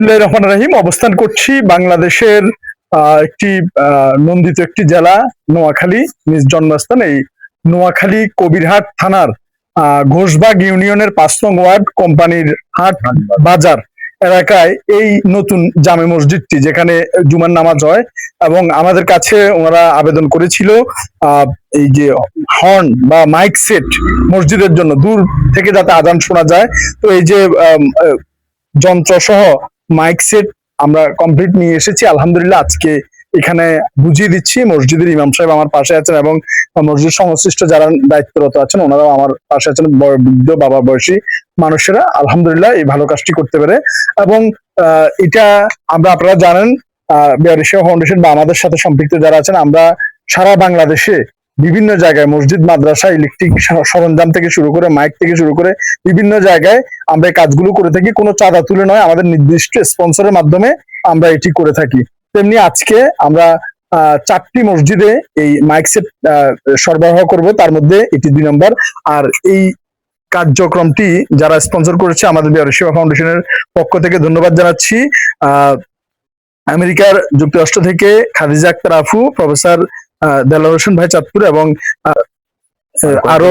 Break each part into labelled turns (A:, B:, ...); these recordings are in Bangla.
A: বিসমিল্লাহির রহমানির রহিম। অবস্থান করছি বাংলাদেশের একটি নন্দিত একটি জেলা নোয়াখালী, নিজ জন্মস্থান। এই নোয়াখালী কবিরহাট থানার ঘোষবাগ ইউনিয়নের ৫ নং ওয়ার্ড কোম্পানির হাট বাজার এলাকায় এই নতুন জামে মসজিদটি, যেখানে জুমার নামাজ হয়, এবং আমাদের কাছে ওনারা আবেদন করেছিল এই যে হর্ন বা মাইক সেট মসজিদের জন্য, দূর থেকে যাতে আজান শোনা যায়। তো এই যে যন্ত্র সহ মাইক সেট আমরা কমপ্লিট নিয়ে এসেছি আলহামদুলিল্লাহ। আজকে এখানে বুঝিয়ে দিচ্ছি। মসজিদের ইমাম সাহেব আমার পাশে আছেন এবং মসজিদ সংশ্লিষ্ট যারা দায়িত্বরত আছেন ওনারাও আমার পাশে আছেন, বৃদ্ধ বাবা বয়সী মানুষেরা। আলহামদুলিল্লাহ এই ভালো কাজটি করতে পেরে। এবং এটা আপনারা জানেন, বেয়ারিশিয়া ফাউন্ডেশন বা আমাদের সাথে সম্পৃক্ত যারা আছেন, আমরা সারা বাংলাদেশে বিভিন্ন জায়গায় মসজিদ, মাদ্রাসা, ইলেকট্রিক সরঞ্জাম থেকে শুরু করে মাইক থেকে শুরু করে বিভিন্ন জায়গায় আমরা এই কাজগুলো করে থাকি। কোনো চাঁদা তুলে নয়, আমাদের নির্দিষ্ট স্পন্সরের মাধ্যমে আমরা এটি করে থাকি। তেমনি আজকে আমরা 4টি মসজিদে এই মাইক সেট সরবরাহ করব, তার মধ্যে এটি 2 নম্বর। আর এই কার্যক্রমটি যারা স্পন্সর করেছে আমাদের বেয়ারিশিয়া ফাউন্ডেশনের পক্ষ থেকে ধন্যবাদ জানাচ্ছি। আমেরিকার যুক্তরাষ্ট্র থেকে খাদিজা আক্তার আফু, প্রফেসর দেলোয়ার হোসেন ভাই চাঁদপুর, এবং আরো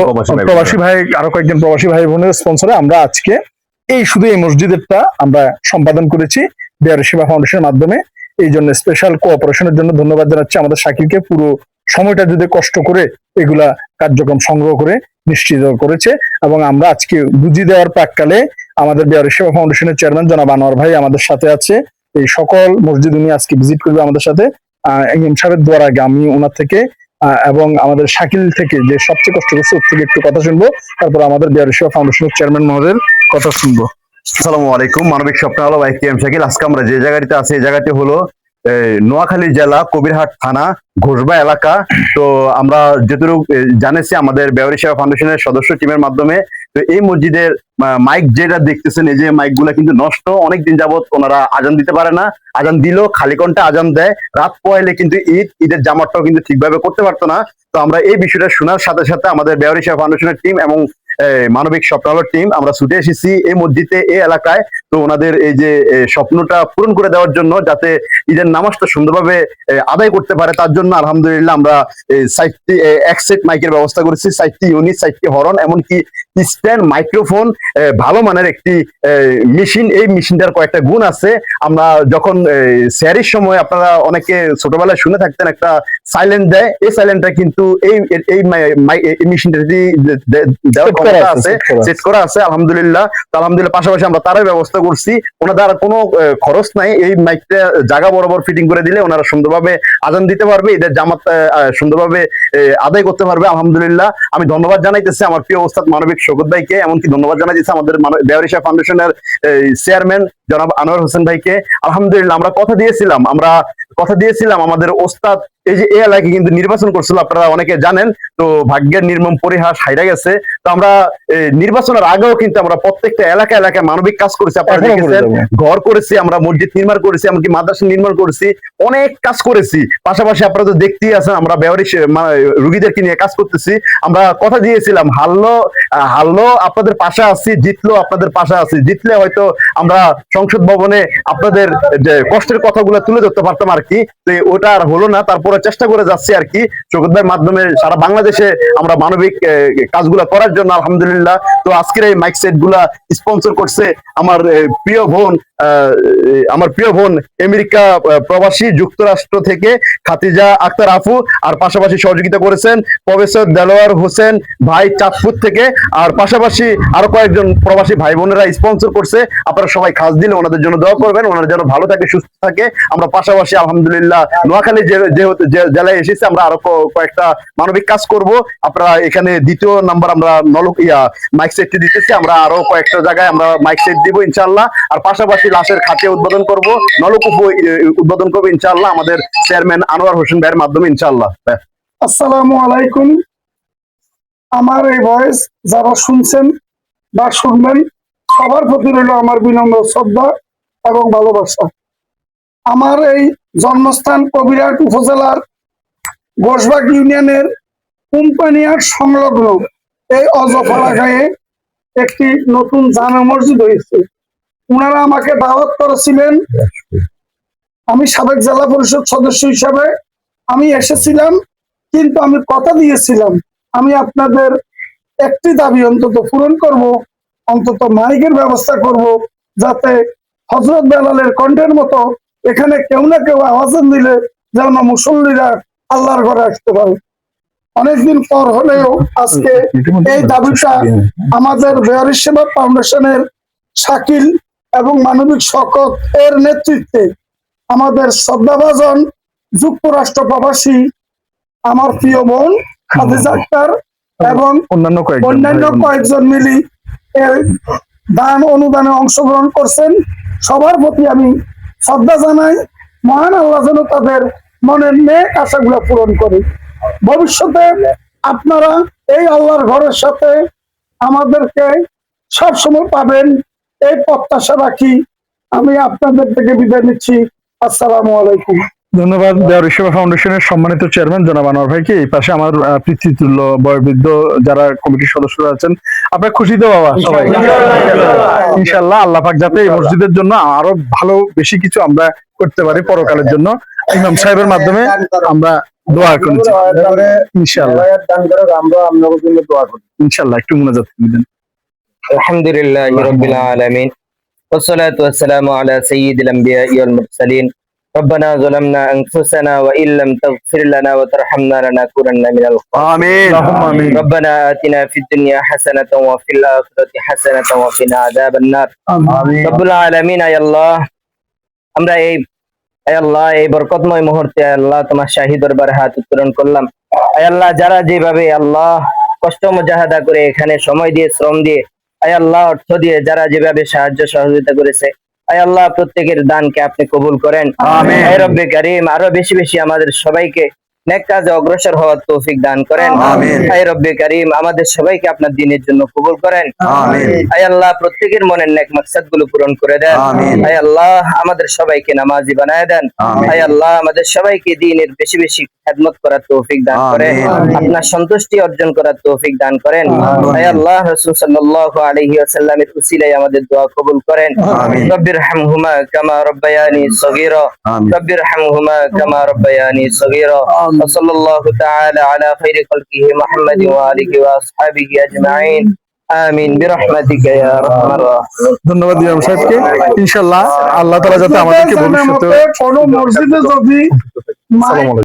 A: প্রবাসী ভাই, আরো কয়েকজন প্রবাসী ভাই বোনের স্পন্সরে আমরা আজকে শুধু এই মসজিদেরটা আমরা সম্পাদন করেছি বেয়ারিশিয়া ফাউন্ডেশনের মাধ্যমে। এই জন্য স্পেশাল কোঅপারেশনের জন্য ধন্যবাদ জানাচ্ছি আমাদের শাকিলকে। পুরো সময়টা যদি কষ্ট করে এগুলা কার্যক্রম সংগ্রহ করে নিশ্চিত করেছে। এবং আমরা আজকে বুঝিয়ে দেওয়ার প্রাককালে আমাদের বেয়ারিশিয়া ফাউন্ডেশনের চেয়ারম্যান জনাব আনোয়ার ভাই আমাদের সাথে আছে। এই সকল মসজিদ উনি আজকে ভিজিট করবে আমাদের সাথে। ইমাম সাহেবের দোয়ার আগে আমি ওনার থেকে এবং আমাদের শাকিল থেকে, যে সবচেয়ে কষ্ট করছে, ওর থেকে একটু কথা শুনবো, তারপর আমাদের বেয়ারিশিয়া ফাউন্ডেশনের চেয়ারম্যান মহোদয়ের কথা শুনবো।
B: আসসালামু আলাইকুম। মানবিক স্বপ্ন আলো ভাই কেএম শাকিল। আজকে আমরা যে জায়গাটিতে আছি, এই জায়গাটি হলো নোয়াখালী জেলা কবিরহাট থানা ঘোষবা এলাকা। তো আমরা যেটুকু জানেছি আমাদের বেয়ারিশিয়া ফাউন্ডেশনের সদস্য টিমের মাধ্যমে, তো এই মসজিদের মাইক যেটা দেখতেছেন, এই যে মাইক গুলা কিন্তু নষ্ট, অনেকদিন যাবত ওনারা আজান দিতে পারে না। আজান দিলেও খালি কণ্ঠে আজান দেয়। রাত পয়লে কিন্তু ঈদের জামাতটাও কিন্তু ঠিকভাবে করতে পারতো না। তো আমরা এই বিষয়টা শোনার সাথে সাথে আমাদের বেয়ারিশিয়া ফাউন্ডেশনের টিম এবং মানবিক স্বপ্নালোর টিম আমরা ছুটে এসেছি এই মসজিদে, এই এলাকায়। তো ওনাদের এই যে স্বপ্নটা পূরণ করে দেওয়ার জন্য, যাতে ঈদের নামাজটা সুন্দরভাবে আদায় করতে পারে, তার জন্য আলহামদুলিল্লাহ আমরা 60টি এক সেট মাইকের ব্যবস্থা করেছি, 60টি ইউনিট, 60টি হরন, এমনকি স্ট্যান্ড মাইক্রোফোন, ভালো মানের একটি মেশিন। এই মেশিনটার কয়েকটা গুণ আছে। আমরা যখন স্যারির সময় আপনারা অনেকে ছোটবেলায় শুনে থাকতেন একটা সাইলেন্ট দেয়, এই সাইলেন্টটা কিন্তু এই মেশিনটা সেট করা আছে আলহামদুলিল্লাহ। তো আলহামদুলিল্লাহ পাশাপাশি আমরা তারই ব্যবস্থা করছি। ওনাদের কোনো খরচ নাই, এই মাইকটা জায়গা বরাবর ফিটিং করে দিলে ওনারা সুন্দরভাবে আজান দিতে পারবে, এদের জামাত সুন্দরভাবে আদায় করতে পারবে আলহামদুলিল্লাহ। আমি ধন্যবাদ জানাইতেছি আমার প্রিয় ওস্তাদ মানবিক শওকত ভাইকে, এমনকি ধন্যবাদ জানাইতেছি আমাদের বেয়ারিশিয়া ফাউন্ডেশনের চেয়ারম্যান জনাব আনোয়ার হোসেন ভাইকে। আলহামদুলিল্লাহ আমরা কথা দিয়েছিলাম আমাদের ওস্তাদ এই যে এই এলাকায় কিন্তু নির্বাচন করছিল, আপনারা অনেকে জানেন। তো ভাগ্যের নির্মম পরিহাস হাইরা গেছে। তো আমরা নির্বাচনের আগেও কিন্তু আমরা প্রত্যেকটা এলাকায় মানবিক কাজ করেছি। আপনারা দেখেছেন, ঘর করেছি, আমরা মসজিদ নির্মাণ করেছি, এমনকি মাদ্রাসা নির্মাণ করেছি, অনেক কাজ করেছি। পাশাপাশি আপনারা তো দেখতেই আছেন আমরা বেয়ারিশিয়া রোগীদেরকে নিয়ে কাজ করতেছি। আমরা কথা দিয়েছিলাম, হারলো আপনাদের পাশে আছি, জিতলো আপনাদের পাশে আছি। জিতলে হয়তো আমরা সংসদ ভবনে আপনাদের যে কষ্টের কথাগুলো তুলে ধরতে পারতাম আর কি। তো ওটা আর হলো না, তারপরে চেষ্টা করে যাচ্ছি আর কি শওকত ভাইয়ের মাধ্যমে সারা বাংলাদেশে আমরা মানবিক কাজগুলো করার জন্য আলহামদুলিল্লাহ। তো আজকের এই মাইক সেট গুলা স্পন্সর করছে আমার প্রিয় বোন আমেরিকা প্রবাসী যুক্তরাষ্ট্র থেকে খাদিজা আক্তার আফু, আর পাশাপাশি সহযোগিতা করেছেন প্রফেসর দেলোয়ার হোসেন ভাই চাঁদপুর থেকে, আর পাশাপাশি আরো কয়েকজন প্রবাসী ভাই বোনেরা স্পন্সর করছে। আপনারা সবাই খাস দিলে ওনাদের জন্য দোয়া করবেন, ওনারা যেন ভালো থাকে, সুস্থ থাকে। আমরা পাশাপাশি আলহামদুলিল্লাহ নোয়াখালী যেহেতু জেলায় এসেছি, আমরা আরো কয়েকটা মানবিক কাজ করব। আপনারা এখানে 2য় নাম্বার আমরা মাইক সেটটি দিতেছি, আমরা আরো কয়েকটা জায়গায় আমরা মাইক সেট দিব ইনশাআল্লাহ। আর পাশাপাশি লাশের খাটিয়া উদ্বোধন করব, নলকূপ উদ্বোধন করবো ইনশাআল্লাহ আমাদের চেয়ারম্যান আনোয়ার হোসেন ভাইয়ের মাধ্যমে ইনশাআল্লাহ।
C: আসসালামু আলাইকুম। আমার এই ভয়েস যারা শুনছেন বা শুনবেন, সবার প্রতি রইল আমার বিনম্র শ্রদ্ধা এবং ভালোবাসা। আমার এই জন্মস্থান কবিরহাট উপজেলার ঘোষবাগ ইউনিয়নের কোম্পানিয়ার সংলগ্ন এই অজফ এলাকায় একটি নতুন জামে মসজিদ হয়েছে। উনারা আমাকে দাওয়াত করেছিলেন। আমি সাবেক জেলা পরিষদ সদস্য হিসাবে আমি এসেছিলাম, কিন্তু আমি কথা দিয়েছিলাম আমি আপনাদের একটি দাবি অন্তত পূরণ করব, অন্তত মাইকের ব্যবস্থা করব, যাতে হযরত বেলালের কণ্ঠের মতো এখানে কেউ না কেউ আওয়াজ দিলে যেন মুসল্লিরা আল্লাহর ঘরে আসতে পারে। অনেকদিন পর হলেও আজকে এই দাবিটা আমাদের বেয়ারি সেবা ফাউন্ডেশনের শাকিল এবং মানবিক শকত এর নেতৃত্বে আমাদের শ্রদ্ধাভাজন যুক্তরাষ্ট্র প্রবাসী আমার প্রিয় বোন খাদিজা আক্তার এবং অন্যান্য কয়েকজন মিলি এই দান অনুদানে অংশগ্রহণ করছেন। সবার প্রতি আমি শ্রদ্ধা জানাই। মহান আল্লাহ যেন তাদের মনের নেক আশাগুলো পূরণ করে। ভবিষ্যতে আপনারা এই আল্লাহর ঘরের সাথে আমাদেরকে সবসময় পাবেন, এই প্রত্যাশা রাখি। আমি আপনাদের থেকে বিদায় নিচ্ছি। আসসালামু আলাইকুম।
A: ধন্যবাদ বেয়ারি সেবা ফাউন্ডেশনের সম্মানিত চেয়ারম্যান জনাব আনোয়ার ভাইকে। এই পাশে আমার পিতৃতুল্য বয়োবৃদ্ধ যারা কমিটির সদস্যরা আছেন। আপনার খুশি তো বাবা সবাই? ইনশাআল্লাহ আল্লাহ পাক যাতে এই মসজিদের জন্য আরো ভালো বেশি কিছু আমরা করতে পারি পরকালের জন্য ইমাম সাহেবের মাধ্যমে আমরা দোয়া করেছি ইনশাআল্লাহ। ইনশাআল্লাহ একটু মুনাজাত করবেন।
D: আলহামদুলিল্লাহি রাব্বিল আলামিন ওয়াসসালাতু ওয়াসসালামু আলা সাইয়্যিদিল আমবিয়াই ওয়াল মুরসালিন ربنا ظلمنا أنفسنا وإن لم تغفر لنا وترحمنا لنكونن من الخاسرين
B: آمين.
D: ربنا آتنا في الدنيا حسنة وفي الآخرة حسنة وقنا عذاب النار رب العالمين يا الله আমরা এই আল্লাহ এই বরকতময় মুহূর্তে আল্লাহ তোমার শাহী দরবারে হাত উত্তোলন করলাম। আল্লাহ যারা যেভাবে আল্লাহ কষ্ট মুজাহাদা করে এখানে সময় দিয়ে শ্রম দিয়ে আল্লাহ অর্থ দিয়ে যারা যেভাবে সাহায্য সহযোগিতা করেছে আল্লাহ প্রত্যেকের দানকে আপনি কবুল করেন।
B: আমিন।
D: রব্বে কারীম আরো বেশি বেশি আমাদের সবাইকে নেক কাজে অগ্রসর হওয়ার তৌফিক দান করেন।
B: আমিন।
D: রব্বে কারীম আমাদের সবাইকে আপনার দ্বীনের জন্য কবুল করেন।
B: আমিন।
D: আল্লাহ প্রত্যেকের মনের নেক মাকসাদ গুলো পূরণ করে দেন।
B: আমিন।
D: আল্লাহ আমাদের সবাইকে নামাজি বানায় দেন।
B: আমিন।
D: আল্লাহ আমাদের সবাইকে দ্বীনের বেশি বেশি খেদমত করার তৌফিক দান করেন।
B: আমিন।
D: আপনার সন্তুষ্টি অর্জন করার তৌফিক দান করেন।
B: আমিন।
D: আল্লাহ রাসূল সাল্লাল্লাহু আলাইহি ওয়াসাল্লামের উসিলায় আমাদের দোয়া কবুল করেন।
B: আমিন।
D: রব্বিরহামহুমা কামা রাব্বায়ানি সগীরা
B: আমিন।
D: রব্বিরহামহুমা কামা রাব্বায়ানি সগীরা ওয়া সাল্লাল্লাহু তাআলা আলা খাইরি খালকিহি মুহাম্মাদি ওয়া আলিহি ওয়া আসহাবিহি আজমাইন আমিন বিরহমাতিকা ইয়া আরহামার রাহিমিন।
A: ধন্যবাদ ইমাম সাহেবকে। ইনশাআল্লাহ আল্লাহ তাআলা যাতে আমাদেরকে ভবিষ্যতে
C: কোনো মসজিদে যদি
A: আসসালামু আলাইকুম।